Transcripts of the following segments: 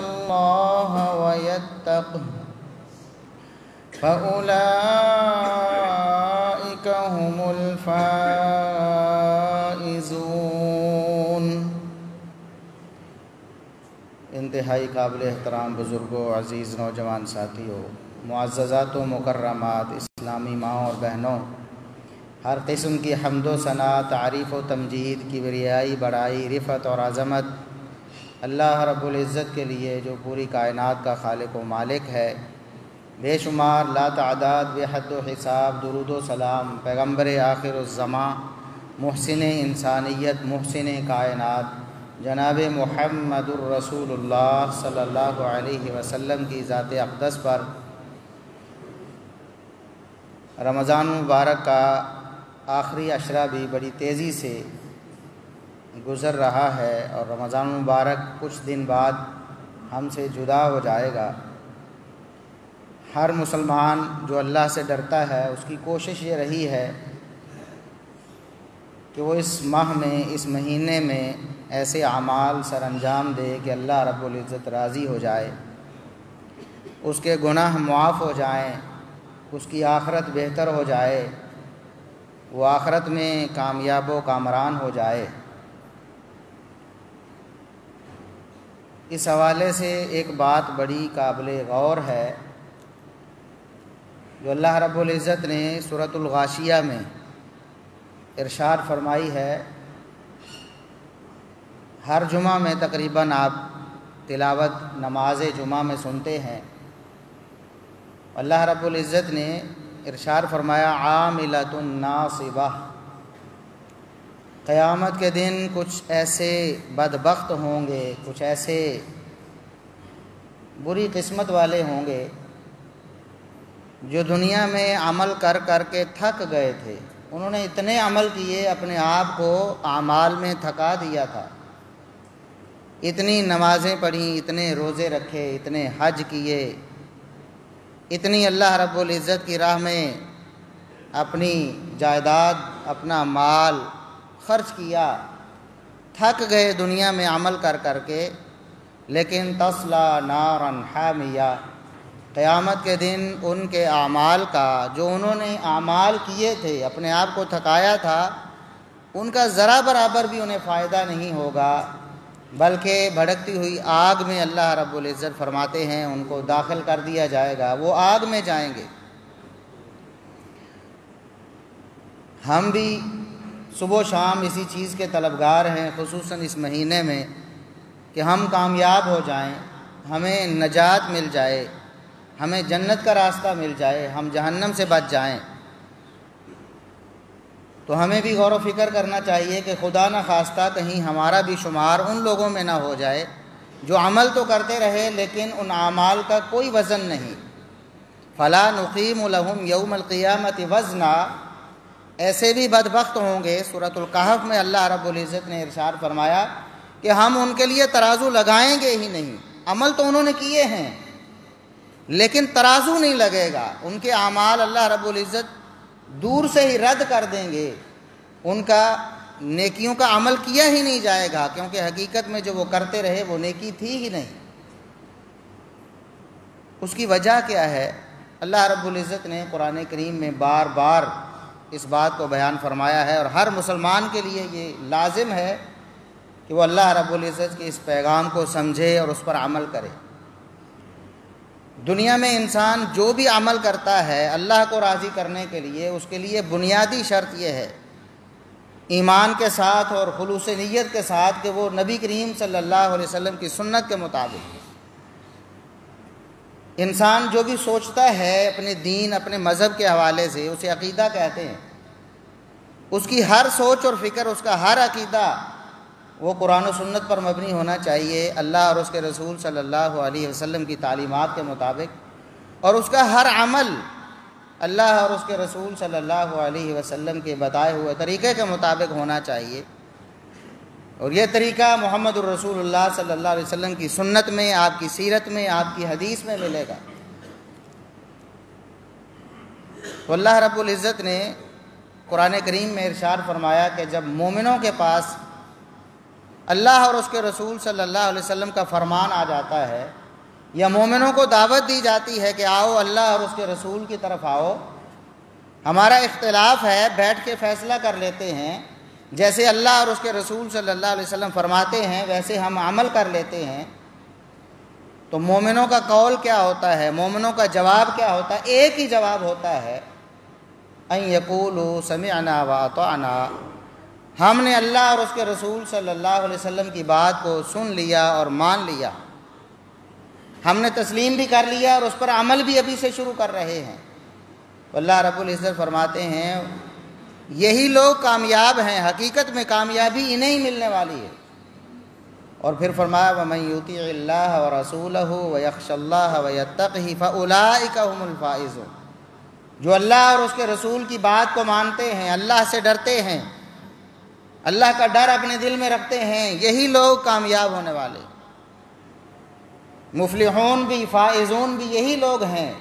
الله ويتقه فأولئك هم الفائزون۔ انتہائی قابل احترام بزرگوں، عزیز نوجوان ساتھیوں، معززات و مکرمات، اسلامی ماؤں اور بہنوں، ہر قسم کی حمد و ثنا، تعریف و تمجید، کبریائی، بڑائی، رفعت اور عظمت اللہ رب العزت کے لیے جو پوری کائنات کا خالق و مالک ہے۔ بے شمار، لا تعداد، بے حد و حساب درود و سلام پیغمبر آخر الزمان، محسن انسانیت، محسن کائنات جناب محمد الرسول اللہ صلی اللہ علیہ وسلم کی ذات اقدس پر۔ رمضان مبارک کا آخری عشرہ بھی بڑی تیزی سے گزر رہا ہے اور رمضان مبارک کچھ دن بعد ہم سے جدا ہو جائے گا۔ ہر مسلمان جو اللہ سے ڈرتا ہے اس کی کوشش یہ رہی ہے کہ وہ اس ماہ میں، اس مہینے میں ایسے اعمال سر انجام دے کہ اللہ رب العزت راضی ہو جائے، اس کے گناہ معاف ہو جائیں، اس کی آخرت بہتر ہو جائے، وہ آخرت میں کامیاب و کامران ہو جائے۔ اس حوالے سے ایک بات بڑی قابل غور ہے جو اللہ رب العزت نے سورۃ الغاشیہ میں ارشاد فرمائی ہے۔ ہر جمعہ میں تقریباً آپ تلاوت نماز جمعہ میں سنتے ہیں۔ اللہ رب العزت نے ارشاد فرمایا عاملۃ ناصبہ، قیامت کے دن کچھ ایسے بدبخت ہوں گے، کچھ ایسے بری قسمت والے ہوں گے جو دنیا میں عمل کر کر کے تھک گئے تھے۔ انہوں نے اتنے عمل کیے، اپنے آپ کو اعمال میں تھکا دیا تھا، اتنی نمازیں پڑھیں، اتنے روزے رکھے، اتنے حج کیے، اتنی اللہ رب العزت کی راہ میں اپنی جائیداد، اپنا مال خرچ کیا، تھک گئے دنیا میں عمل کر کر کے، لیکن تصلا نارا حامیہ، قیامت کے دن ان کے اعمال کا، جو انہوں نے اعمال کیے تھے، اپنے آپ کو تھکایا تھا، ان کا ذرا برابر بھی انہیں فائدہ نہیں ہوگا، بلکہ بھڑکتی ہوئی آگ میں اللہ رب العزت فرماتے ہیں ان کو داخل کر دیا جائے گا، وہ آگ میں جائیں گے۔ ہم بھی صبح و شام اسی چیز کے طلبگار ہیں، خصوصاً اس مہینے میں، کہ ہم کامیاب ہو جائیں، ہمیں نجات مل جائے، ہمیں جنت کا راستہ مل جائے، ہم جہنم سے بچ جائیں۔ تو ہمیں بھی غور و فکر کرنا چاہیے کہ خدا نہ خواستہ کہیں ہمارا بھی شمار ان لوگوں میں نہ ہو جائے جو عمل تو کرتے رہے لیکن ان اعمال کا کوئی وزن نہیں۔ فلا نقیم لہم یوم القیامت وزنا، ایسے بھی بدبخت ہوں گے۔ سورۃ الکہف میں اللہ رب العزت نے ارشاد فرمایا کہ ہم ان کے لیے ترازو لگائیں گے ہی نہیں، عمل تو انہوں نے کیے ہیں لیکن ترازو نہیں لگے گا، ان کے اعمال اللہ رب العزت دور سے ہی رد کر دیں گے، ان کا نیکیوں کا عمل کیا ہی نہیں جائے گا، کیونکہ حقیقت میں جو وہ کرتے رہے وہ نیکی تھی ہی نہیں۔ اس کی وجہ کیا ہے؟ اللہ رب العزت نے قرآن کریم میں بار بار اس بات کو بیان فرمایا ہے، اور ہر مسلمان کے لیے یہ لازم ہے کہ وہ اللہ رب العزت کے اس پیغام کو سمجھے اور اس پر عمل کرے۔ دنیا میں انسان جو بھی عمل کرتا ہے اللہ کو راضی کرنے کے لیے، اس کے لیے بنیادی شرط یہ ہے ایمان کے ساتھ اور خلوص نیت کے ساتھ کہ وہ نبی کریم صلی اللہ علیہ وسلم کی سنت کے مطابق۔ انسان جو بھی سوچتا ہے اپنے دین، اپنے مذہب کے حوالے سے، اسے عقیدہ کہتے ہیں۔ اس کی ہر سوچ اور فکر، اس کا ہر عقیدہ وہ قرآن و سنت پر مبنی ہونا چاہیے، اللہ اور اس کے رسول صلی اللہ علیہ وسلم کی تعلیمات کے مطابق، اور اس کا ہر عمل اللہ اور اس کے رسول صلی اللہ علیہ وسلم کے بتائے ہوئے طریقے کے مطابق ہونا چاہیے۔ اور یہ طریقہ محمد الرسول اللہ صلی اللہ علیہ وسلم کی سنت میں، آپ کی سیرت میں، آپ کی حدیث میں ملے گا۔ تو اللہ رب العزت نے قرآن کریم میں ارشاد فرمایا کہ جب مومنوں کے پاس اللہ اور اس کے رسول صلی اللہ علیہ وسلم کا فرمان آ جاتا ہے یا مومنوں کو دعوت دی جاتی ہے کہ آؤ اللہ اور اس کے رسول کی طرف آؤ، ہمارا اختلاف ہے بیٹھ کے فیصلہ کر لیتے ہیں، جیسے اللہ اور اس کے رسول صلی اللہ علیہ وسلم فرماتے ہیں ویسے ہم عمل کر لیتے ہیں، تو مومنوں کا قول کیا ہوتا ہے، مومنوں کا جواب کیا ہوتا ہے؟ ایک ہی جواب ہوتا ہے، ان یقولوا سمعنا واطعنا، ہم نے اللہ اور اس کے رسول صلی اللہ علیہ وسلم کی بات کو سن لیا اور مان لیا، ہم نے تسلیم بھی کر لیا اور اس پر عمل بھی ابھی سے شروع کر رہے ہیں۔ اللہ رب العزت فرماتے ہیں یہی لوگ کامیاب ہیں، حقیقت میں کامیابی انہیں ہی ملنے والی ہے۔ اور پھر فرمایا وَمَن يُطِعِ اللَّهَ وَرَسُولَهُ وَيَخْشَ اللَّهَ وَيَتَّقْهِ فَأُولَٰئِكَ هُمُ الْفَائِزُونَ، جو اللہ اور اس کے رسول کی بات کو مانتے ہیں، اللہ سے ڈرتے ہیں، اللہ کا ڈر اپنے دل میں رکھتے ہیں، یہی لوگ کامیاب ہونے والے، مفلحون بھی فائزون بھی یہی لوگ ہیں،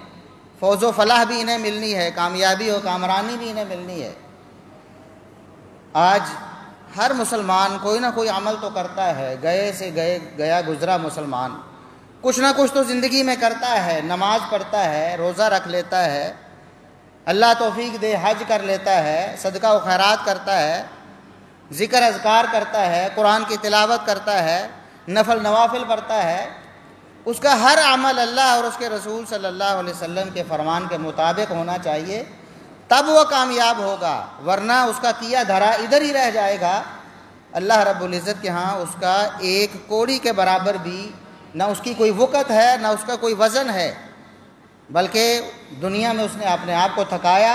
فوز و فلاح بھی انہیں ملنی ہے، کامیابی و کامرانی بھی انہیں ملنی ہے۔ آج ہر مسلمان کوئی نہ کوئی عمل تو کرتا ہے، گئے سے گیا گزرا مسلمان کچھ نہ کچھ تو زندگی میں کرتا ہے، نماز پڑھتا ہے، روزہ رکھ لیتا ہے، اللہ توفیق دے حج کر لیتا ہے، صدقہ و خیرات کرتا ہے، ذکر اذکار کرتا ہے، قرآن کی تلاوت کرتا ہے، نفل نوافل پڑھتا ہے، اس کا ہر عمل اللہ اور اس کے رسول صلی اللہ علیہ وسلم کے فرمان کے مطابق ہونا چاہیے، تب وہ کامیاب ہوگا، ورنہ اس کا کیا دھرا ادھر ہی رہ جائے گا۔ اللہ رب العزت کے ہاں اس کا ایک کوڑی کے برابر بھی نہ اس کی کوئی وقت ہے نہ اس کا کوئی وزن ہے، بلکہ دنیا میں اس نے اپنے آپ کو تھکایا،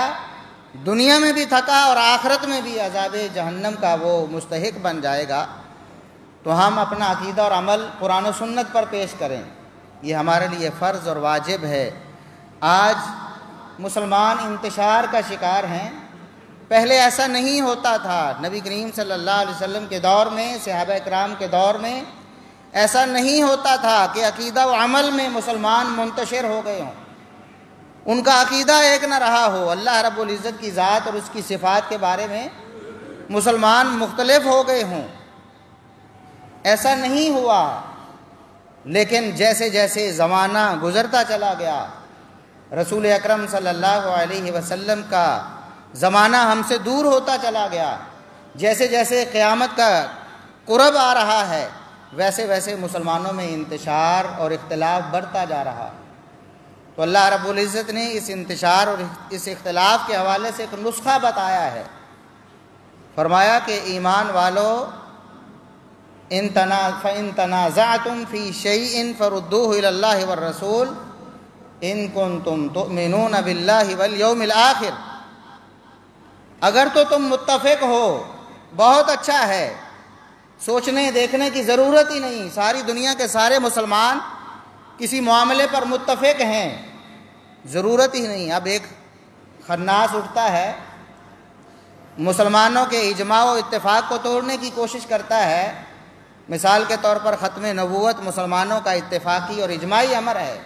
دنیا میں بھی تھکا اور آخرت میں بھی عذاب جہنم کا وہ مستحق بن جائے گا۔ تو ہم اپنا عقیدہ اور عمل قرآن و سنت پر پیش کریں، یہ ہمارے لیے فرض اور واجب ہے۔ آج مسلمان انتشار کا شکار ہیں، پہلے ایسا نہیں ہوتا تھا، نبی کریم صلی اللہ علیہ وسلم کے دور میں، صحابہ اکرام کے دور میں ایسا نہیں ہوتا تھا کہ عقیدہ و عمل میں مسلمان منتشر ہو گئے ہوں، ان کا عقیدہ ایک نہ رہا ہو، اللہ رب العزت کی ذات اور اس کی صفات کے بارے میں مسلمان مختلف ہو گئے ہوں، ایسا نہیں ہوا۔ لیکن جیسے جیسے زمانہ گزرتا چلا گیا، رسول اکرم صلی اللہ علیہ وسلم کا زمانہ ہم سے دور ہوتا چلا گیا، جیسے جیسے قیامت کا قرب آ رہا ہے، ویسے ویسے مسلمانوں میں انتشار اور اختلاف بڑھتا جا رہا۔ تو اللہ رب العزت نے اس انتشار اور اس اختلاف کے حوالے سے ایک نسخہ بتایا ہے، فرمایا کہ ایمان والو فَإِن تَنَازَعْتُمْ فِي شَيْءٍ فَرُدُّوهُ إِلَى اللَّهِ وَالرَّسُولِ إِن كُنتُمْ تُؤْمِنُونَ بِاللَّهِ وَالْيَوْمِ الْآخِرِ، اگر تو تم متفق ہو بہت اچھا ہے، سوچنے دیکھنے کی ضرورت ہی نہیں، ساری دنیا کے سارے مسلمان کسی معاملے پر متفق ہیں، ضرورت ہی نہیں۔ اب ایک خناس اٹھتا ہے، مسلمانوں کے اجماع و اتفاق کو توڑنے کی کوشش کرتا ہے، مثال کے طور پر ختم نبوت مسلمانوں کا اتفاقی اور اجماعی امر ہے،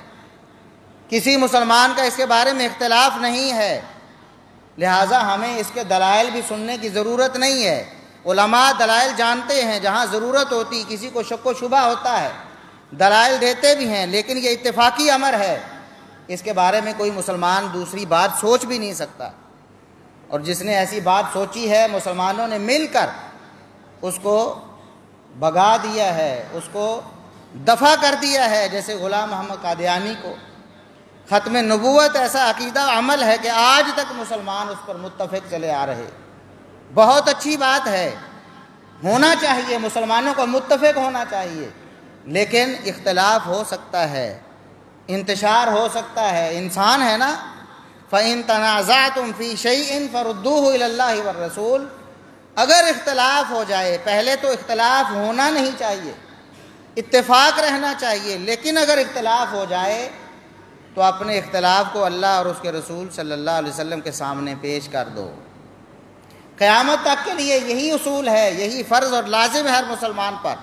کسی مسلمان کا اس کے بارے میں اختلاف نہیں ہے، لہٰذا ہمیں اس کے دلائل بھی سننے کی ضرورت نہیں ہے۔ علماء دلائل جانتے ہیں، جہاں ضرورت ہوتی کسی کو شک و شبہ ہوتا ہے دلائل دیتے بھی ہیں، لیکن یہ اتفاقی امر ہے، اس کے بارے میں کوئی مسلمان دوسری بات سوچ بھی نہیں سکتا، اور جس نے ایسی بات سوچی ہے مسلمانوں نے مل کر اس کو بھگا دیا ہے، اس کو دفع کر دیا ہے، جیسے غلام محمد قادیانی کو۔ ختم نبوت ایسا عقیدہ عمل ہے کہ آج تک مسلمان اس پر متفق چلے آ رہے، بہت اچھی بات ہے، ہونا چاہیے، مسلمانوں کو متفق ہونا چاہیے، لیکن اختلاف ہو سکتا ہے، انتشار ہو سکتا ہے، انسان ہے نا۔ فَإِن تَنَازَعْتُمْ فِي شَيْءٍ فَرُدُّوهُ إِلَى اللَّهِ وَالرَّسُولِ، اگر اختلاف ہو جائے، پہلے تو اختلاف ہونا نہیں چاہیے، اتفاق رہنا چاہیے، لیکن اگر اختلاف ہو جائے تو اپنے اختلاف کو اللہ اور اس کے رسول صلی اللہ علیہ وسلم کے سامنے پیش کر دو۔ قیامت تک کے لیے یہی اصول ہے، یہی فرض اور لازم ہے ہر مسلمان پر،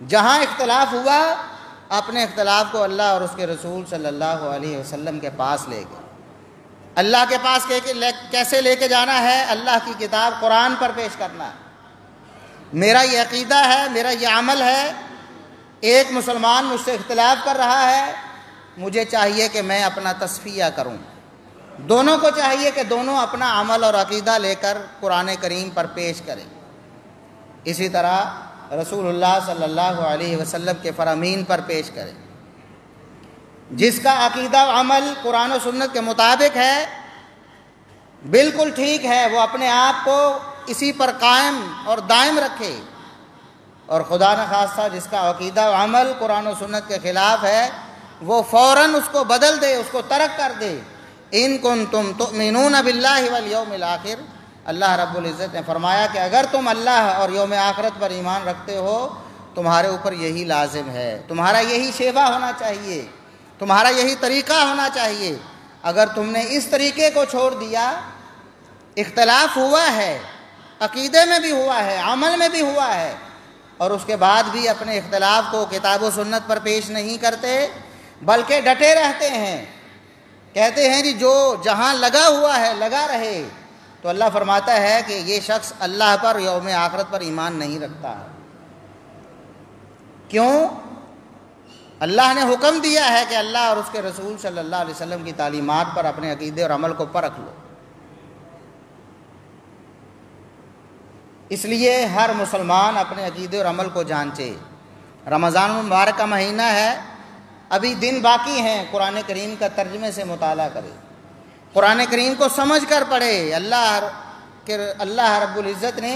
جہاں اختلاف ہوا اپنے اختلاف کو اللہ اور اس کے رسول صلی اللہ علیہ وسلم کے پاس لے گئے۔ اللہ کے پاس کیسے لے کے جانا ہے؟ اللہ کی کتاب قرآن پر پیش کرنا ہے، میرا یہ عقیدہ ہے، میرا یہ عمل ہے، ایک مسلمان مجھ سے اختلاف کر رہا ہے، مجھے چاہیے کہ میں اپنا تصفیہ کروں۔ دونوں کو چاہیے کہ دونوں اپنا عمل اور عقیدہ لے کر قرآن کریم پر پیش کریں۔ اسی طرح رسول اللہ صلی اللہ علیہ وسلم کے فرامین پر پیش کریں۔ جس کا عقیدہ و عمل قرآن و سنت کے مطابق ہے، بالکل ٹھیک ہے، وہ اپنے آپ کو اسی پر قائم اور دائم رکھے، اور خدا نخواستہ جس کا عقیدہ و عمل قرآن و سنت کے خلاف ہے، وہ فوراً اس کو بدل دے، اس کو ترک کر دے۔ ان کنتم تؤمنون باللہ والیوم الآخر، اللہ رب العزت نے فرمایا کہ اگر تم اللہ اور یوم آخرت پر ایمان رکھتے ہو، تمہارے اوپر یہی لازم ہے، تمہارا یہی شیوا ہونا چاہیے، تمہارا یہی طریقہ ہونا چاہیے۔ اگر تم نے اس طریقے کو چھوڑ دیا، اختلاف ہوا ہے، عقیدے میں بھی ہوا ہے، عمل میں بھی ہوا ہے، اور اس کے بعد بھی اپنے اختلاف کو کتاب و سنت پر پیش نہیں کرتے، بلکہ ڈٹے رہتے ہیں، کہتے ہیں جی جو جہاں لگا ہوا ہے لگا رہے، تو اللہ فرماتا ہے کہ یہ شخص اللہ پر، یوم آخرت پر ایمان نہیں رکھتا ہے۔ کیوں؟ اللہ نے حکم دیا ہے کہ اللہ اور اس کے رسول صلی اللہ علیہ وسلم کی تعلیمات پر اپنے عقیدے اور عمل کو پرکھ لو۔ اس لیے ہر مسلمان اپنے عقیدے اور عمل کو جانچے۔ رمضان المبارک کا مہینہ ہے، ابھی دن باقی ہیں، قرآن کریم کا ترجمے سے مطالعہ کرے، قرآن کریم کو سمجھ کر پڑھے۔ اللہ رب العزت نے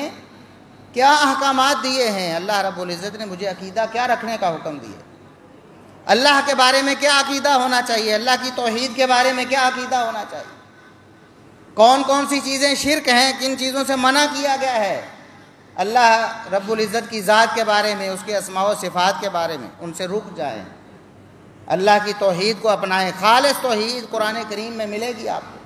کیا احکامات دیے ہیں، اللہ رب العزت نے مجھے عقیدہ کیا رکھنے کا حکم دیا، اللہ کے بارے میں کیا عقیدہ ہونا چاہیے، اللہ کی توحید کے بارے میں کیا عقیدہ ہونا چاہیے، کون کون سی چیزیں شرک ہیں، کن چیزوں سے منع کیا گیا ہے، اللہ رب العزت کی ذات کے بارے میں، اس کے اسماء و صفات کے بارے میں، ان سے رک جائیں، اللہ کی توحید کو اپنائیں۔ خالص توحید قرآن کریم میں ملے گی آپ کو،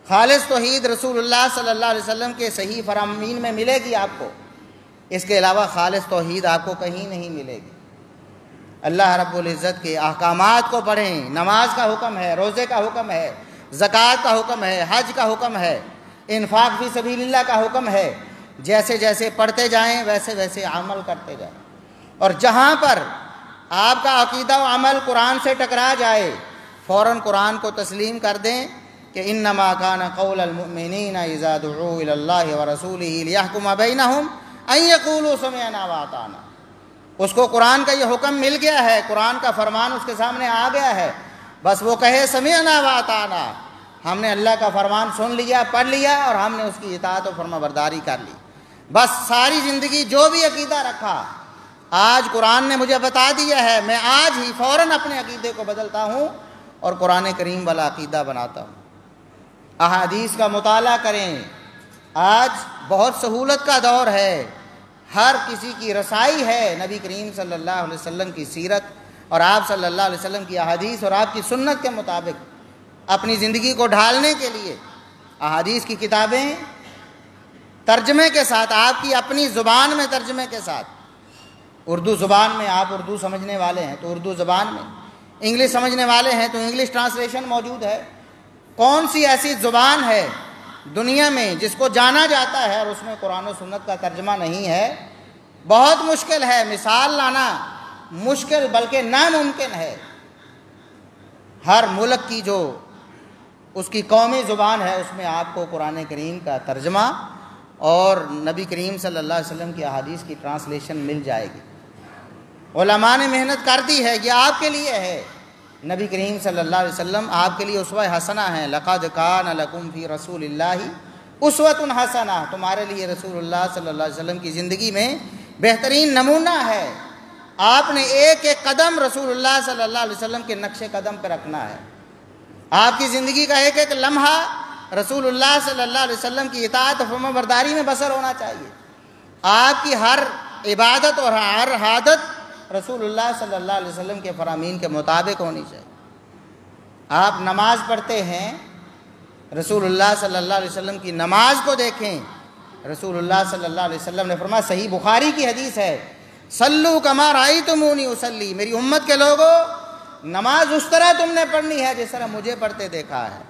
خالص توحید رسول اللہ صلی اللہ علیہ وسلم کے صحیح فرامین میں ملے گی آپ کو، اس کے علاوہ خالص توحید آپ کو کہیں نہیں ملے گی۔ اللہ رب العزت کے احکامات کو پڑھیں، نماز کا حکم ہے، روزے کا حکم ہے، زکوٰۃ کا حکم ہے، حج کا حکم ہے، انفاق فی سبیل اللہ کا حکم ہے۔ جیسے جیسے پڑھتے جائیں ویسے ویسے عمل کرتے جائیں، اور جہاں پر آپ کا عقیدہ و عمل قرآن سے ٹکرا جائے، فوراً قرآن کو تسلیم کر دیں کہ انما کان قول المؤمنین اذا دعوا الی اللہ ورسولہ لیحکم بینہم ان یقولوا سمعنا واطعنا۔ اس کو قرآن کا یہ حکم مل گیا ہے، قرآن کا فرمان اس کے سامنے آ گیا ہے، بس وہ کہے سمعنا واطعنا، ہم نے اللہ کا فرمان سن لیا، پڑھ لیا، اور ہم نے اس کی اطاعت و فرما برداری کر لی۔ بس ساری زندگی جو بھی عقیدہ رکھا، آج قرآن نے مجھے بتا دیا ہے، میں آج ہی فوراً اپنے عقیدے کو بدلتا ہوں اور قرآن کریم والا عقیدہ بناتا ہوں۔ احادیث کا مطالعہ کریں، آج بہت سہولت کا دور ہے، ہر کسی کی رسائی ہے نبی کریم صلی اللہ علیہ وسلم کی سیرت اور آپ صلی اللہ علیہ وسلم کی احادیث اور آپ کی سنت کے مطابق اپنی زندگی کو ڈھالنے کے لیے احادیث کی کتابیں ترجمے کے ساتھ، آپ کی اپنی زبان میں ترجمے کے ساتھ، اردو زبان میں، آپ اردو سمجھنے والے ہیں تو اردو زبان میں، انگلش سمجھنے والے ہیں تو انگلش ٹرانسلیشن موجود ہے۔ کون سی ایسی زبان ہے دنیا میں جس کو جانا جاتا ہے اور اس میں قرآن و سنت کا ترجمہ نہیں ہے؟ بہت مشکل ہے، مثال لانا مشکل بلکہ ناممکن ہے۔ ہر ملک کی جو اس کی قومی زبان ہے، اس میں آپ کو قرآن کریم کا ترجمہ اور نبی کریم صلی اللہ علیہ وسلم کی احادیث کی ٹرانسلیشن مل جائے گی۔ علماء نے محنت کر دی ہے، یہ آپ کے لیے ہے۔ نبی کریم صلی اللہ علیہ وسلم آپ کے لیے اسوہ حسنہ ہیں، لقد کان لکم فی رسول اللہ اسوۃ حسنہ، تمہارے لیے رسول اللہ صلی اللہ علیہ وسلم کی زندگی میں بہترین نمونہ ہے۔ آپ نے ایک ایک قدم رسول اللہ صلی اللہ علیہ وسلم کے نقش قدم پہ رکھنا ہے۔ آپ کی زندگی کا ایک ایک لمحہ رسول اللہ صلی اللہ علیہ وسلم کی اطاعت و فرما برداری میں بسر ہونا چاہیے۔ آپ کی ہر عبادت اور ہر عادت رسول اللہ صلی اللہ علیہ وسلم کے فرامین کے مطابق ہونی چاہیے۔ آپ نماز پڑھتے ہیں، رسول اللہ صلی اللہ علیہ وسلم کی نماز کو دیکھیں۔ رسول اللہ صلی اللہ علیہ وسلم نے فرمایا، صحیح بخاری کی حدیث ہے، صلو کما رأیتمونی اصلی، میری امت کے لوگوں نماز اس طرح تم نے پڑھنی ہے جس طرح مجھے پڑھتے دیکھا ہے۔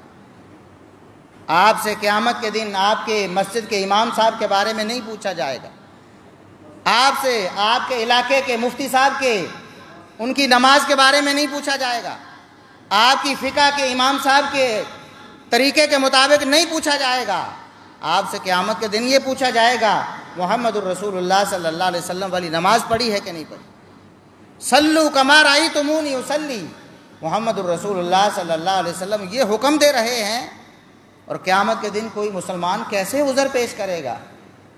آپ سے قیامت کے دن آپ کے مسجد کے امام صاحب کے بارے میں نہیں پوچھا جائے گا، آپ سے آپ کے علاقے کے مفتی صاحب کے ان کی نماز کے بارے میں نہیں پوچھا جائے گا، آپ کی فقہ کے امام صاحب کے طریقے کے مطابق نہیں پوچھا جائے گا، آپ سے قیامت کے دن یہ پوچھا جائے گا محمد الرسول اللہ صلی اللہ علیہ وسلم والی نماز پڑھی ہے کہ نہیں پڑھی؟ صلو کما رأیتمونی اصلی، محمد الرسول اللہ صلی اللہ علیہ وسلم یہ حکم دے رہے ہیں، اور قیامت کے دن کوئی مسلمان کیسے عذر پیش کرے گا؟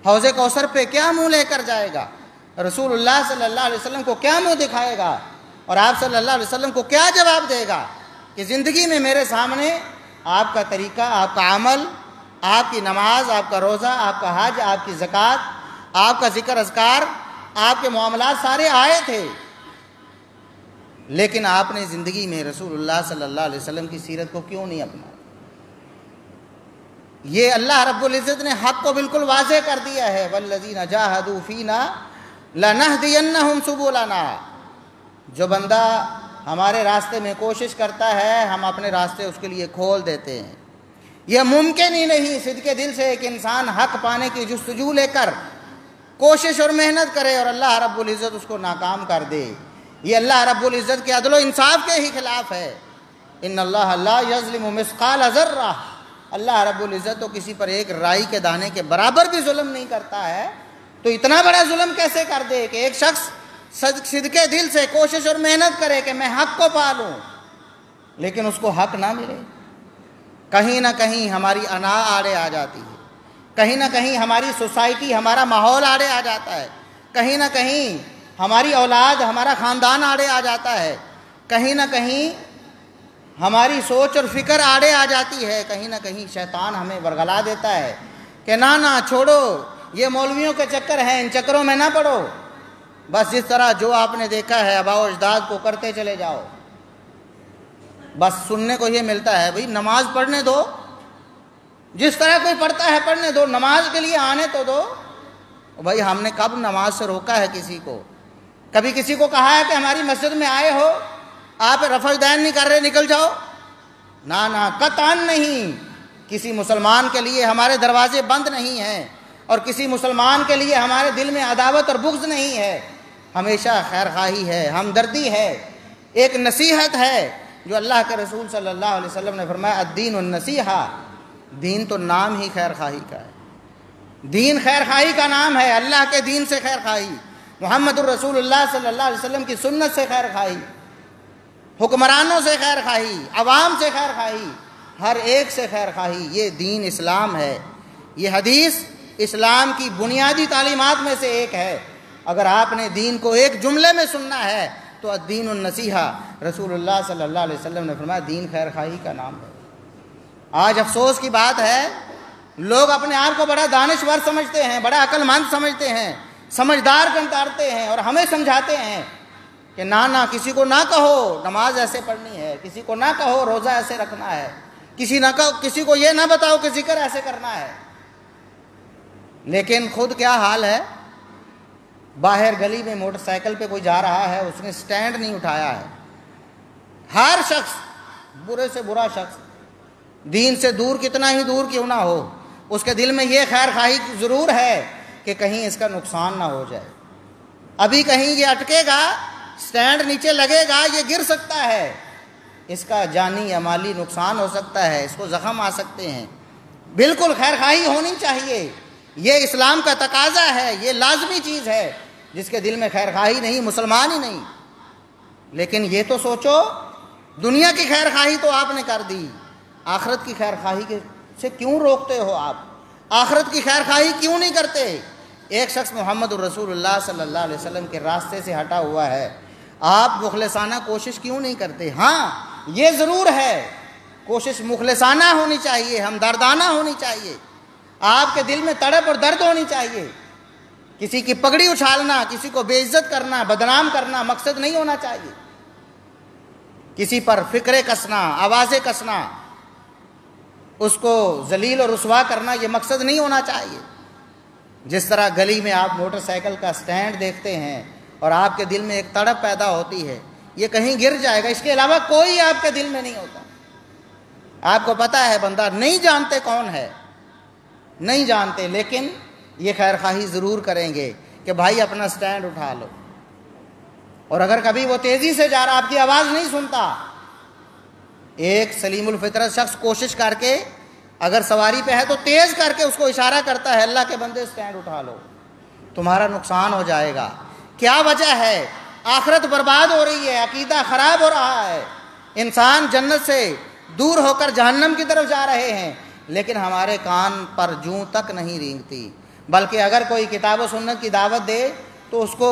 حوض کوثر پہ کیا منہ لے کر جائے گا؟ رسول اللہ صلی اللہ علیہ وسلم کو کیا منہ دکھائے گا؟ اور آپ صلی اللہ علیہ وسلم کو کیا جواب دے گا کہ زندگی میں میرے سامنے آپ کا طریقہ، آپ کا عمل، آپ کی نماز، آپ کا روزہ، آپ کا حج، آپ کی زکوٰۃ، آپ کا ذکر اذکار، آپ کے معاملات سارے آئے تھے، لیکن آپ نے زندگی میں رسول اللہ صلی اللہ علیہ وسلم کی سیرت کو کیوں نہیں اپنایا؟ یہ اللہ رب العزت نے حق کو بالکل واضح کر دیا ہے، وَالَّذِينَ جَاهَدُوا فِينَا لَنَهْدِيَنَّهُمْ سُبُلَنَا، جو بندہ ہمارے راستے میں کوشش کرتا ہے ہم اپنے راستے اس کے لیے کھول دیتے ہیں۔ یہ ممکن ہی نہیں صدق دل سے ایک انسان حق پانے کی جستجو لے کر کوشش اور محنت کرے اور اللہ رب العزت اس کو ناکام کر دے، یہ اللہ رب العزت کے عدل و انصاف کے ہی خلاف ہے۔ ان اللہ لا یظلم مثقال ذرہ، اللہ رب العزت تو کسی پر ایک رائی کے دانے کے برابر بھی ظلم نہیں کرتا ہے، تو اتنا بڑا ظلم کیسے کر دے کہ ایک شخص صدقے دل سے کوشش اور محنت کرے کہ میں حق کو پالوں، لیکن اس کو حق نہ ملے۔ کہیں نہ کہیں ہماری انا آڑے آ جاتی ہے، کہیں نہ کہیں ہماری سوسائٹی، ہمارا ماحول آڑے آ جاتا ہے، کہیں نہ کہیں ہماری اولاد، ہمارا خاندان آڑے آ جاتا ہے، کہیں نہ کہیں ہماری سوچ اور فکر آڑے آ جاتی ہے، کہیں نہ کہیں شیطان ہمیں ورگلا دیتا ہے کہ نہ چھوڑو، یہ مولویوں کے چکر ہیں، ان چکروں میں نہ پڑو، بس جس طرح جو آپ نے دیکھا ہے آباء و اجداد کو کرتے چلے جاؤ۔ بس سننے کو یہ ملتا ہے بھئی نماز پڑھنے دو، جس طرح کوئی پڑھتا ہے پڑھنے دو، نماز کے لیے آنے تو دو۔ بھئی ہم نے کب نماز سے روکا ہے کسی کو؟ کبھی کسی کو کہا ہے کہ ہماری مسجد میں آئے ہو، آپ رفع دین نہیں کر رہے نکل جاؤ؟ نہ قطعاً نہیں، کسی مسلمان کے لیے ہمارے دروازے بند نہیں ہیں، اور کسی مسلمان کے لیے ہمارے دل میں عداوت اور بغض نہیں ہے، ہمیشہ خیر خواہی ہے، ہمدردی ہے، ایک نصیحت ہے، جو اللہ کے رسول صلی اللہ علیہ وسلم نے فرمایا الدین النصیحہ، دین تو نام ہی خیر خواہی کا ہے، دین خیر خواہی کا نام ہے، اللہ کے دین سے خیر خواہی، محمد الرسول اللہ صلی اللہ علیہ وسلم کی سنت سے خیر خواہی، حکمرانوں سے خیر خواہی، عوام سے خیر خواہی، ہر ایک سے خیر خواہی، یہ دین اسلام ہے۔ یہ حدیث اسلام کی بنیادی تعلیمات میں سے ایک ہے۔ اگر آپ نے دین کو ایک جملے میں سننا ہے تو الدین النصیحہ، رسول اللہ صلی اللہ علیہ وسلم نے فرمایا دین خیر خواہی کا نام ہے۔ آج افسوس کی بات ہے، لوگ اپنے آپ کو بڑا دانشور سمجھتے ہیں، بڑا عقل مند سمجھتے ہیں، سمجھدار کنتارتے ہیں، اور ہمیں سمجھاتے ہیں کہ نہ کسی کو نہ کہو نماز ایسے پڑھنی ہے، کسی کو نہ کہو روزہ ایسے رکھنا ہے، کسی کو یہ نہ بتاؤ کہ ذکر ایسے کرنا ہے، لیکن خود کیا حال ہے؟ باہر گلی میں موٹر سائیکل پہ کوئی جا رہا ہے، اس نے سٹینڈ نہیں اٹھایا ہے۔ ہر شخص، برے سے برا شخص، دین سے دور کتنا ہی دور کیوں نہ ہو، اس کے دل میں یہ خیر خواہی ضرور ہے کہ کہیں اس کا نقصان نہ ہو جائے، ابھی کہیں یہ اٹکے گا، سٹینڈ نیچے لگے گا، یہ گر سکتا ہے، اس کا جانی یا مالی نقصان ہو سکتا ہے، اس کو زخم آ سکتے ہیں۔ بالکل خیر خواہی ہونی چاہیے، یہ اسلام کا تقاضا ہے، یہ لازمی چیز ہے۔ جس کے دل میں خیر خواہی نہیں، مسلمان ہی نہیں۔ لیکن یہ تو سوچو، دنیا کی خیر خواہی تو آپ نے کر دی، آخرت کی خیر خواہی سے کیوں روکتے ہو آپ؟ آخرت کی خیر خواہی کیوں نہیں کرتے؟ ایک شخص محمد الرسول اللہ صلی اللہ علیہ وسلم کے راستے سے ہٹا ہوا ہے، آپ مخلصانہ کوشش کیوں نہیں کرتے؟ ہاں یہ ضرور ہے، کوشش مخلصانہ ہونی چاہیے، ہمدردانہ ہونی چاہیے، آپ کے دل میں تڑپ اور درد ہونی چاہیے۔ کسی کی پگڑی اچھالنا، کسی کو بے عزت کرنا، بدنام کرنا مقصد نہیں ہونا چاہیے، کسی پر فکرے کسنا، آوازیں کسنا، اس کو ذلیل اور رسوا کرنا، یہ مقصد نہیں ہونا چاہیے۔ جس طرح گلی میں آپ موٹر سائیکل کا سٹینڈ دیکھتے ہیں اور آپ کے دل میں ایک تڑپ پیدا ہوتی ہے، یہ کہیں گر جائے گا، اس کے علاوہ کوئی آپ کے دل میں نہیں ہوتا۔ آپ کو پتا ہے بندہ نہیں جانتے کون ہے، نہیں جانتے، لیکن یہ خیر خواہی ضرور کریں گے۔ کہ بھائی اپنا سٹینڈ اٹھا لو. اور اگر کبھی وہ تیزی سے جا رہا آپ کی آواز نہیں سنتا, ایک سلیم الفطرت شخص کوشش کر کے اگر سواری پہ ہے تو تیز کر کے اس کو اشارہ کرتا ہے, اللہ کے بندے سٹینڈ اٹھا لو, تمہارا نقصان ہو جائے گا. کیا وجہ ہے؟ آخرت برباد ہو رہی ہے, عقیدہ خراب ہو رہا ہے, انسان جنت سے دور ہو کر جہنم کی طرف جا رہے ہیں, لیکن ہمارے کان پر جوں تک نہیں رینگتی. بلکہ اگر کوئی کتاب و سنت کی دعوت دے تو اس کو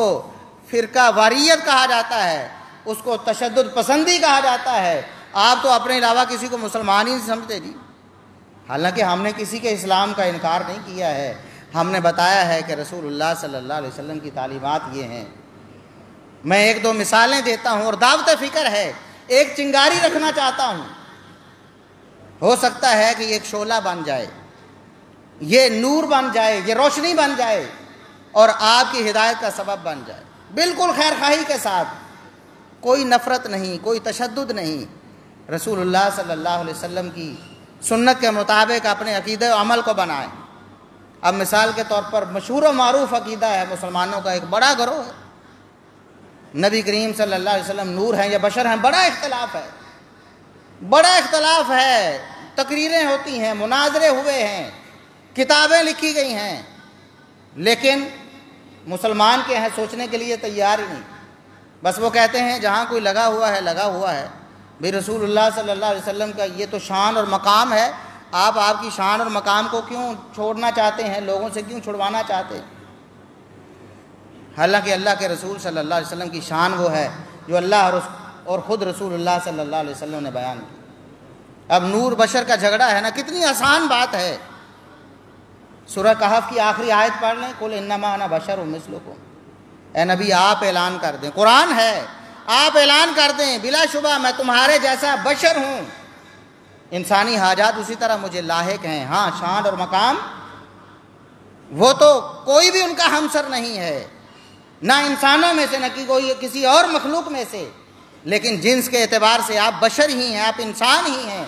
فرقہ واریت کہا جاتا ہے, اس کو تشدد پسندی کہا جاتا ہے. آپ تو اپنے علاوہ کسی کو مسلمان ہی نہیں سمجھتے جی. حالانکہ ہم نے کسی کے اسلام کا انکار نہیں کیا ہے, ہم نے بتایا ہے کہ رسول اللہ صلی اللہ علیہ وسلم کی تعلیمات یہ ہیں. میں ایک دو مثالیں دیتا ہوں اور دعوت فکر ہے, ایک چنگاری رکھنا چاہتا ہوں. ہو سکتا ہے کہ یہ ایک شعلہ بن جائے, یہ نور بن جائے, یہ روشنی بن جائے اور آپ کی ہدایت کا سبب بن جائے, بالکل خیر خواہی کے ساتھ, کوئی نفرت نہیں, کوئی تشدد نہیں. رسول اللہ صلی اللہ علیہ وسلم کی سنت کے مطابق اپنے عقیدہ و عمل کو بنائیں. اب مثال کے طور پر مشہور و معروف عقیدہ ہے مسلمانوں کا, ایک بڑا گروہ ہے نبی کریم صلی اللہ علیہ وسلم نور ہیں یا بشر ہیں. بڑا اختلاف ہے, بڑا اختلاف ہے, تقریریں ہوتی ہیں, مناظرے ہوئے ہیں, کتابیں لکھی گئی ہیں, لیکن مسلمان کے ہیں سوچنے کے لیے تیار ہی نہیں. بس وہ کہتے ہیں جہاں کوئی لگا ہوا ہے لگا ہوا ہے. بھی رسول اللہ صلی اللہ علیہ وسلم کا یہ تو شان اور مقام ہے, آپ کی شان اور مقام کو کیوں چھوڑنا چاہتے ہیں, لوگوں سے کیوں چھڑوانا چاہتے ہیں؟ حالانکہ اللہ کے رسول صلی اللہ علیہ وسلم کی شان وہ ہے جو اللہ اور خود رسول اللہ صلی اللہ علیہ وسلم نے بیان کی. اب نور بشر کا جھگڑا ہے نا, کتنی آسان بات ہے. سورہ کہف کی آخری آیت پڑھ لیں, قل انما انا بشر مثلکم. اے نبی آپ اعلان کر دیں, قرآن ہے, آپ اعلان کر دیں بلا شبہ میں تمہارے جیسا بشر ہوں, انسانی حاجات اسی طرح مجھے لاحق ہیں. ہاں شان اور مقام وہ تو کوئی بھی ان کا ہمسر نہیں ہے, نہ انسانوں میں سے نہ کوئی کسی اور مخلوق میں سے, لیکن جنس کے اعتبار سے آپ بشر ہی ہیں, آپ انسان ہی ہیں.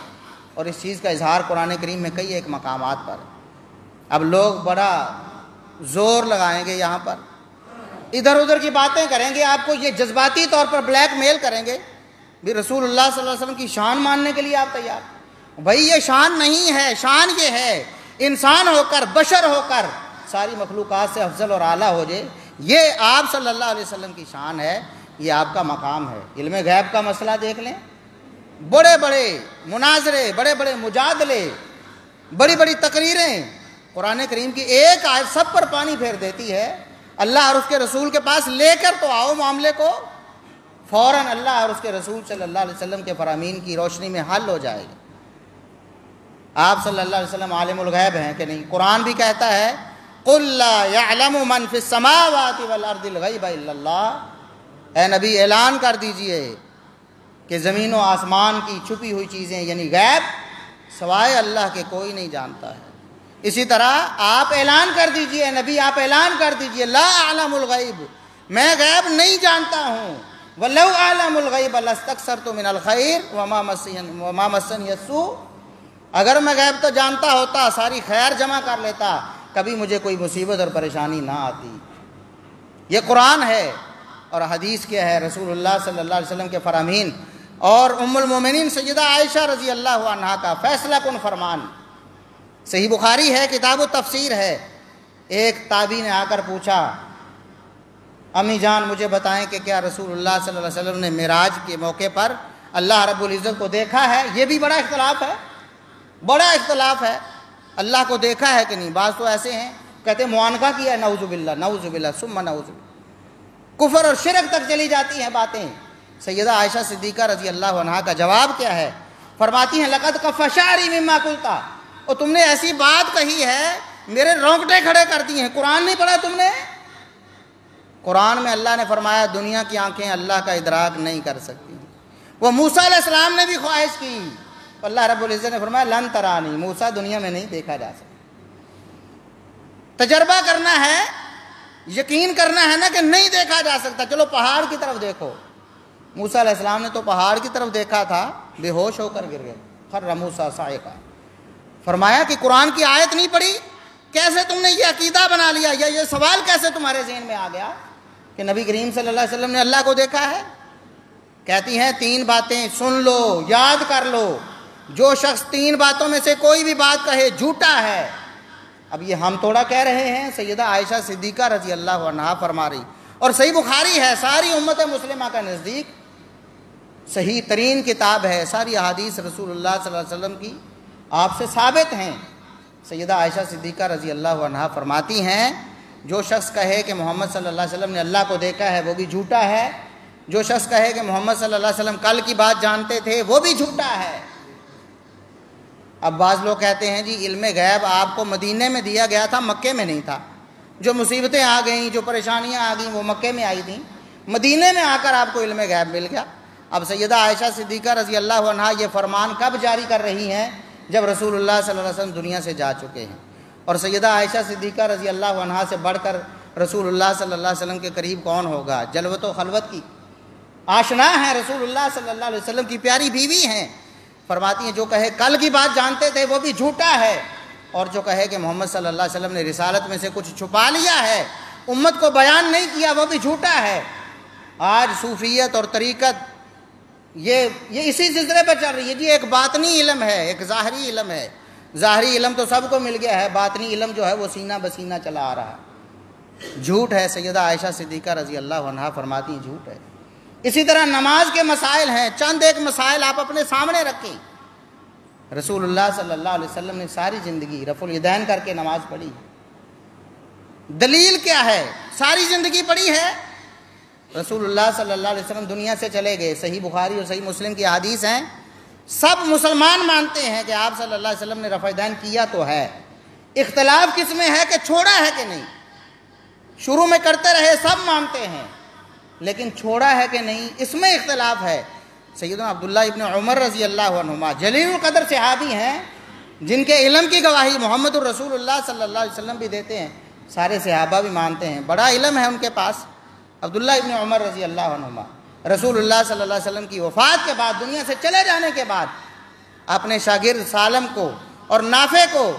اور اس چیز کا اظہار قرآن کریم میں کئی ایک مقامات پر. اب لوگ بڑا زور لگائیں گے یہاں پر, ادھر ادھر کی باتیں کریں گے, آپ کو یہ جذباتی طور پر بلیک میل کریں گے بھی رسول اللہ صلی اللہ علیہ وسلم کی شان ماننے کے لیے آپ تیار. بھائی یہ شان نہیں ہے, شان یہ ہے انسان ہو کر, بشر ہو کر ساری مخلوقات سے افضل اور اعلیٰ ہو جائے. یہ آپ صلی اللہ علیہ وسلم کی شان ہے, یہ آپ کا مقام ہے. علم غیب کا مسئلہ دیکھ لیں, بڑے بڑے مناظرے, بڑے بڑے مجادلے, بڑی بڑی تقریریں, قرآن کریم کی ایک آیت سب پر پانی پھیر دیتی ہے. اللہ اور اس کے رسول کے پاس لے کر تو آؤ معاملے کو, فوراً اللہ اور اس کے رسول صلی اللہ علیہ وسلم کے فرامین کی روشنی میں حل ہو جائے گا. آپ صلی اللہ علیہ وسلم عالم الغیب ہیں کہ نہیں؟ قرآن بھی کہتا ہے قُلْ لَا يَعْلَمُ مَنْ فِي السَّمَاوَاتِ وَالْأَرْضِ الْغَيْبَ إِلَّا اللَّهُ. اے نبی اعلان کر دیجئے کہ زمین و آسمان کی چھپی ہوئی چیزیں یعنی غیب سوائے اللہ کے کوئی نہیں جانتا ہے. اسی طرح آپ اعلان کر دیجئے, نبی آپ اعلان کر دیجئے لا اعلم الغیب, میں غیب نہیں جانتا ہوں. وَلَوْ أَعْلَمُ الْغَيْبَ لَاسْتَكْثَرْتُ مِنَ الْخَيْرِ وَمَا مَسَّنِيَ السُّوءُ. اگر میں غیب تو جانتا ہوتا ساری خیر جمع کر لیتا, کبھی مجھے کوئی مصیبت اور پریشانی نہ آتی. یہ قرآن ہے اور حدیث کیا ہے؟ رسول اللہ صلی اللہ علیہ وسلم کے فرامین اور ام المومنین سیدہ عائشہ رضی اللہ عنہا کا فیصلہ کن فرمان. صحیح بخاری ہے, کتاب و تفسیر ہے. ایک تابعی نے آ کر پوچھا, امی جان مجھے بتائیں کہ کیا رسول اللہ صلی اللہ علیہ وسلم نے معراج کے موقع پر اللہ رب العزت کو دیکھا ہے؟ یہ بھی بڑا اختلاف ہے, بڑا اختلاف ہے. اللہ کو دیکھا ہے کہ نہیں؟ بعض تو ایسے ہیں کہتے معانقہ کیا ہے, نعوذ باللہ نعوذ باللہ ثم نعوذ باللہ. کفر اور شرک تک چلی جاتی ہیں باتیں. سیدہ عائشہ صدیقہ رضی اللہ عنہا کا جواب کیا ہے؟ فرماتی ہیں لقد کف شعری مما قلت, اور تم نے ایسی بات کہی ہے میرے رونگٹے کھڑے کر دیے ہیں. قرآن نہیں پڑھا تم نے؟ قرآن میں اللہ نے فرمایا دنیا کی آنکھیں اللہ کا ادراک نہیں کر سکتی. وہ موسیٰ علیہ السلام نے بھی خواہش کی, اللہ رب العزت نے فرمایا لن ترانی, موسیٰ دنیا میں نہیں دیکھا جا سکتا. تجربہ کرنا ہے, یقین کرنا ہے نا کہ نہیں دیکھا جا سکتا. چلو پہاڑ کی طرف دیکھو, موسیٰ علیہ السلام نے تو پہاڑ کی طرف دیکھا تھا, بے ہوش ہو کر گر گئے. خر موسیٰ صاعقہ. فرمایا کہ قرآن کی آیت نہیں پڑھی, کیسے تم نے یہ عقیدہ بنا لیا، یا یہ سوال کیسے تمہارے ذہن میں آ گیا کہ نبی کریم صلی اللہ علیہ وسلم نے اللہ کو دیکھا ہے؟ کہتی ہیں 3 باتیں سن لو، یاد کر لو، جو شخص 3 باتوں میں سے کوئی بھی بات کہے جھوٹا ہے۔ اب یہ ہم تھوڑا کہہ رہے ہیں، سیدہ عائشہ صدیقہ رضی اللہ عنہا فرما رہی، اور صحیح بخاری ہے، ساری امت مسلمہ کا نزدیک صحیح ترین کتاب ہے، ساری احادیث رسول اللہ صلی اللہ علیہ وسلم کی آپ سے ثابت ہیں۔ سیدہ عائشہ صدیقہ رضی اللہ عنہا فرماتی ہیں جو شخص کہے کہ محمد صلی اللہ علیہ وسلم نے اللہ کو دیکھا ہے وہ بھی جھوٹا ہے، جو شخص کہے کہ محمد صلی اللہ علیہ وسلم کل کی بات جانتے تھے وہ بھی جھوٹا ہے۔ اب بعض لوگ کہتے ہیں جی علم غیب آپ کو مدینے میں دیا گیا تھا، مکے میں نہیں تھا، جو مصیبتیں آ گئیں، جو پریشانیاں آ گئیں وہ مکے میں آئی تھیں، مدینے میں آ کر آپ کو علم غیب مل گیا۔ اب سیدہ عائشہ صدیقہ رضی اللہ عنہا یہ فرمان کب جاری کر رہی ہیں؟ جب رسول اللہ صلی اللہ علیہ وسلم دنیا سے جا چکے ہیں۔ اور سیدہ عائشہ صدیقہ رضی اللہ عنہا سے بڑھ کر رسول اللہ صلی اللہ علیہ وسلم کے قریب کون ہوگا؟ جلوت و خلوت کی آشنا ہیں، رسول اللہ صلی اللہ علیہ وسلم کی پیاری بیوی ہیں۔ فرماتی ہیں جو کہے کل کی بات جانتے تھے وہ بھی جھوٹا ہے، اور جو کہے کہ محمد صلی اللہ علیہ وسلم نے رسالت میں سے کچھ چھپا لیا ہے، امت کو بیان نہیں کیا، وہ بھی جھوٹا ہے۔ آج صوفیت اور طریقت یہ اسی سلسلے پہ چل رہی ہے جی، ایک باطنی علم ہے، ایک ظاہری علم ہے۔ ظاہری علم تو سب کو مل گیا ہے، باطنی علم جو ہے وہ سینہ بسینہ چلا آ رہا ہے، جھوٹ ہے۔ سیدہ عائشہ صدیقہ رضی اللہ عنہا فرماتی ہیں جھوٹ ہے۔ اسی طرح نماز کے مسائل ہیں، چند ایک مسائل آپ اپنے سامنے رکھیں۔ رسول اللہ صلی اللہ علیہ وسلم نے ساری زندگی رفع الیدین کر کے نماز پڑھی، دلیل کیا ہے؟ ساری زندگی پڑھی ہے۔ رسول اللہ صلی اللہ علیہ وسلم دنیا سے چلے گئے، صحیح بخاری اور صحیح مسلم کی حدیث ہیں، سب مسلمان مانتے ہیں کہ آپ صلی اللہ علیہ وسلم نے رفع الیدین کیا تو ہے، اختلاف کس میں ہے کہ چھوڑا ہے کہ نہیں۔ شروع میں کرتے رہے، سب مانتے ہیں، لیکن چھوڑا ہے کہ نہیں اس میں اختلاف ہے۔ سیدنا عبداللہ ابن عمر رضی اللہ عنہما جلیل القدر صحابی ہیں، جن کے علم کی گواہی محمد الرسول اللہ صلی اللہ علیہ وسلم بھی دیتے ہیں، سارے صحابہ بھی مانتے ہیں، بڑا علم ہے ان کے پاس۔ عبداللہ ابن عمر رضی اللہ عنہما رسول اللہ صلی اللہ علیہ وسلم کی وفات کے بعد، دنیا سے چلے جانے کے بعد، اپنے شاگرد سالم کو اور نافع کو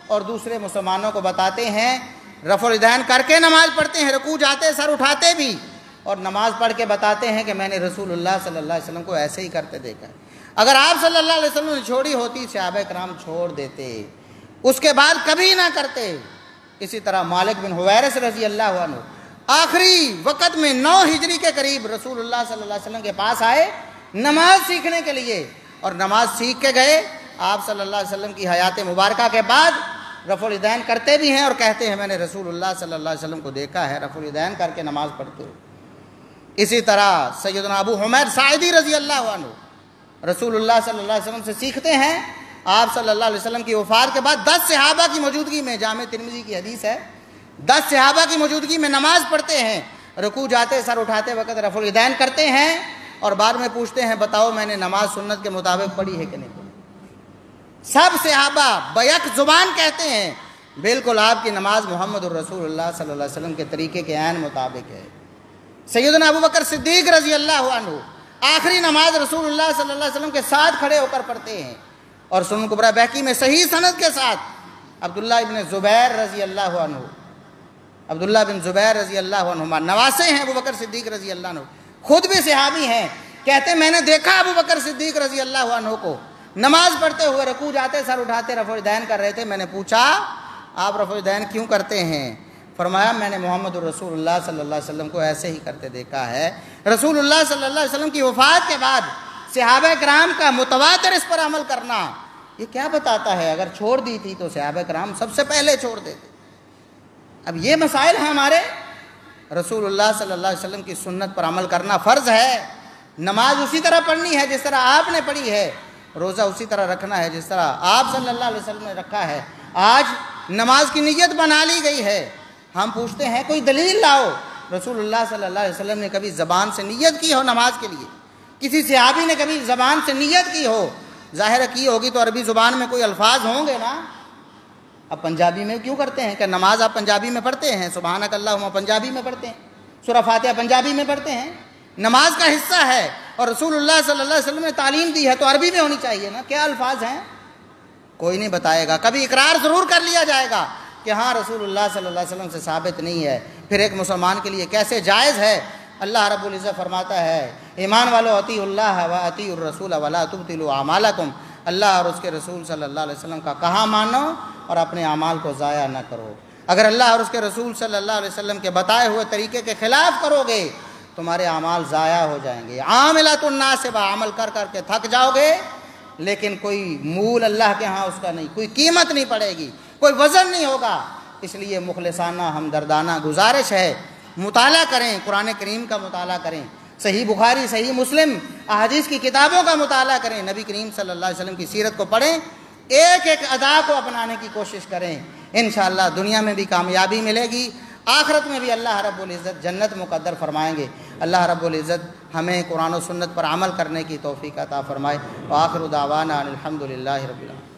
اور دوسرے مسلمانوں کو بتاتے ہیں، رفع الیدین کر کے نماز پڑھتے ہیں، رکوع جاتے سر اٹھاتے بھی، اور نماز پڑھ کے بتاتے ہیں کہ میں نے رسول اللہ صلی اللہ علیہ وسلم کو ایسے ہی کرتے دیکھا ہے۔ اگر آپ صلی اللہ علیہ وسلم نے چھوڑی ہوتی صحابہ کرام چھوڑ دیتے، اس کے بعد کبھی نہ کرتے۔ اسی طرح مالک بن حویرث رضی اللہ عنہ آخری وقت میں 9 ہجری کے قریب رسول اللہ صلی اللہ علیہ وسلم کے پاس آئے نماز سیکھنے کے لیے، اور نماز سیکھ کے گئے۔ آپ صلی اللہ علیہ وسلم کی حیات مبارکہ کے بعد رفع الیدین کرتے بھی ہیں اور کہتے ہیں میں نے رسول اللہ صلی اللہ علیہ وسلم کو دیکھا ہے رفع الیدین کر کے نماز پڑھتے ہو۔ اسی طرح سیدنا ابو حمید ساعدی رضی اللہ عنہ رسول اللہ صلی اللہ علیہ وسلم سے سیکھتے ہیں۔ آپ صلی اللہ علیہ وسلم کی وفات کے بعد 10 صحابہ کی موجودگی میں، جامع ترمذی کی حدیث ہے، 10 صحابہ کی موجودگی میں نماز پڑھتے ہیں، رکوع جاتے سر اٹھاتے وقت رفع الیدین کرتے ہیں، اور بعد میں پوچھتے ہیں بتاؤ میں نے نماز سنت کے مطابق پڑھی ہے کہ نہیں پڑھی۔ سب صحابہ بیک زبان کہتے ہیں بالکل آپ کی نماز محمد الرسول اللہ صلی اللہ علیہ وسلم کے طریقے کے عین مطابق ہے۔ سیدنا ابو بکر صدیق رضی اللہ عنہ آخری نماز رسول اللہ صلی اللہ علیہ وسلم کے ساتھ کھڑے ہو کر پڑھتے ہیں، اور سنن کبریٰ بہقی میں صحیح سند کے ساتھ عبداللہ ابن زبیر رضی اللہ عنہ، عبداللہ بن زبیر رضی اللہ عنہما نواسے ہیں ابو بکر صدیق رضی اللہ عنہ، خود بھی صحابی ہیں، کہتے ہیں میں نے دیکھا ابو بکر صدیق رضی اللہ عنہ کو نماز پڑھتے ہوئے رکوع جاتے سر اٹھاتے رفع الیدین کر رہے تھے۔ میں نے پوچھا آپ رفع الیدین کیوں کرتے ہیں؟ فرمایا میں نے محمد الرسول اللہ صلی اللہ علیہ وسلم کو ایسے ہی کرتے دیکھا ہے۔ رسول اللہ صلی اللہ علیہ وسلم کی وفات کے بعد صحابہ کرام کا متواتر اس پر عمل کرنا یہ کیا بتاتا ہے؟ اگر چھوڑ دی تھی تو صحابہ کرام سب سے پہلے چھوڑ دیتے۔ اب یہ مسائل ہیں ہمارے، رسول اللہ صلی اللہ علیہ وسلم کی سنت پر عمل کرنا فرض ہے، نماز اسی طرح پڑھنی ہے جس طرح آپ نے پڑھی ہے، روزہ اسی طرح رکھنا ہے جس طرح آپ صلی اللہ علیہ وسلم نے رکھا ہے۔ آج نماز کی نیت بنا لی گئی ہے، ہم پوچھتے ہیں کوئی دلیل لاؤ، رسول اللہ صلی اللہ علیہ وسلم نے کبھی زبان سے نیت کی ہو نماز کے لیے؟ کسی صحابی نے کبھی زبان سے نیت کی ہو؟ ظاہر کی ہوگی تو عربی زبان میں کوئی الفاظ ہوں گے نا۔ اب پنجابی میں کیوں کرتے ہیں کہ نماز آپ پنجابی میں پڑھتے ہیں، سبحانک اللہم پنجابی میں پڑھتے ہیں، سورہ فاتحہ پنجابی میں پڑھتے ہیں، نماز کا حصہ ہے، اور رسول اللہ صلی اللہ علیہ وسلم نے تعلیم دی ہے تو عربی میں ہونی چاہیے نا۔ کیا الفاظ ہیں؟ کوئی نہیں بتائے گا، کبھی اقرار ضرور کر لیا جائے گا کہ ہاں رسول اللہ صلی اللہ علیہ وسلم سے ثابت نہیں ہے، پھر ایک مسلمان کے لیے کیسے جائز ہے؟ اللہ رب العزت فرماتا ہے ایمان والو اطیعوا اللہ و اطیعوا الرسول ولا تبطلوا اعمالکم، اللہ اور اس کے رسول صلی اللہ علیہ وسلم کا کہا مانو اور اپنے اعمال کو ضائع نہ کرو۔ اگر اللہ اور اس کے رسول صلی اللہ علیہ وسلم کے بتائے ہوئے طریقے کے خلاف کرو گے تمہارے اعمال ضائع ہو جائیں گے، عاملۃ ناصبہ، عمل کر کر کے تھک جاؤ گے لیکن کوئی مول اللہ کے ہاں اس کا نہیں، کوئی قیمت نہیں پڑے گی، کوئی وزن نہیں ہوگا۔ اس لیے مخلصانہ ہمدردانہ گزارش ہے مطالعہ کریں، قرآن کریم کا مطالعہ کریں، صحیح بخاری صحیح مسلم احادیث کی کتابوں کا مطالعہ کریں، نبی کریم صلی اللہ علیہ وسلم کی سیرت کو پڑھیں، ایک ایک ادا کو اپنانے کی کوشش کریں، انشاءاللہ دنیا میں بھی کامیابی ملے گی، آخرت میں بھی اللہ رب العزت جنت مقدر فرمائیں گے۔ اللہ رب العزت ہمیں قرآن و سنت پر عمل کرنے کی توفیق عطا فرمائے۔ وآخر دعوانا ان الحمد للہ رب العالمین۔